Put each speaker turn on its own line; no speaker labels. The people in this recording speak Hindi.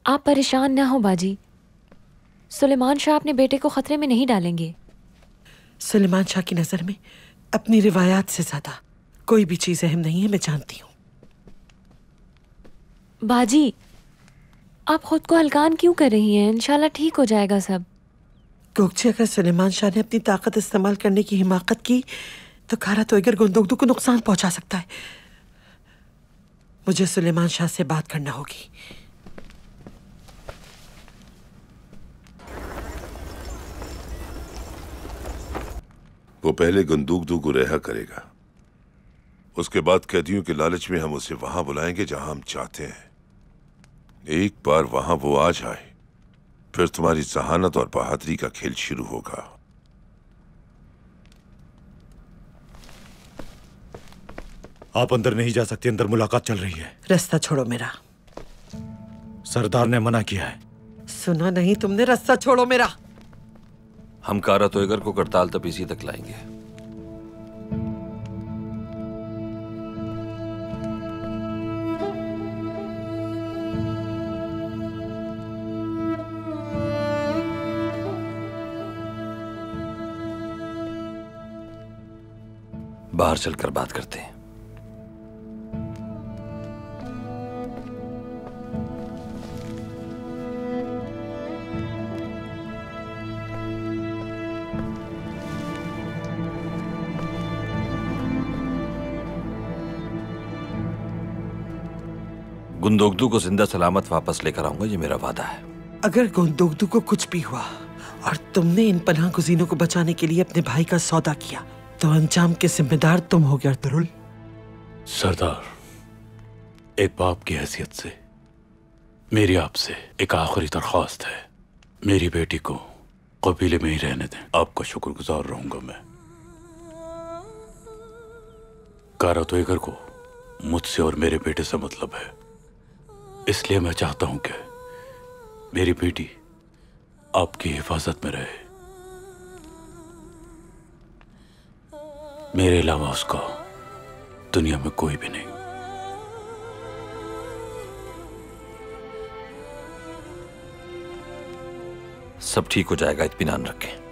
आप परेशान ना हो बाजी, सुलेमान शाह अपने बेटे को खतरे में नहीं डालेंगे।
सुलेमान शाह की नजर में अपनी रिवायात से ज्यादा कोई भी चीज अहम नहीं है, मैं जानती हूँ।
बाजी, आप खुद को हल्कान क्यों कर रही हैं? इंशाल्लाह ठीक हो जाएगा सब।
गोगची, अगर सुलेमान शाह ने अपनी ताकत इस्तेमाल करने की हिमाकत की तो कारा तोयगर गुंदोगदू को नुकसान पहुंचा सकता है। मुझे सुलेमान शाह से बात करना होगी।
वो पहले गुंदोगदू को रिहा करेगा, उसके बाद कैदियों के लालच में हम उसे वहां बुलाएंगे जहां हम चाहते हैं। एक बार वहां वो आ जाए, फिर तुम्हारी जहानत और बहादुरी का खेल शुरू होगा।
आप अंदर नहीं जा सकते, अंदर मुलाकात चल रही है।
रास्ता छोड़ो मेरा।
सरदार ने मना किया है।
सुना नहीं तुमने? रास्ता छोड़ो मेरा।
हम कारा तोयगर को करताल तपीसी तक लाएंगे। बाहर चलकर बात करते हैं। गुंदोगदू को जिंदा सलामत वापस लेकर आऊंगा, ये मेरा वादा है।
अगर गुंदोगदू को कुछ भी हुआ और तुमने इन पनाह गुज़ीनों को बचाने के लिए अपने भाई का सौदा किया तो अंजाम के जिम्मेदार तुम हो गए अर्तुगरुल।
सरदार, एक बाप की हैसियत से मेरी आपसे एक आखिरी दरख्वास्त है। मेरी बेटी को कबीले में ही रहने दें, आपका शुक्रगुजार रहूंगा मैं। कारा तोयगर को मुझसे और मेरे बेटे से मतलब है, इसलिए मैं चाहता हूं कि मेरी बेटी आपकी हिफाजत में रहे। मेरे अलावा उसका दुनिया में कोई भी नहीं।
सब ठीक हो जाएगा, इत्मीनान रखें।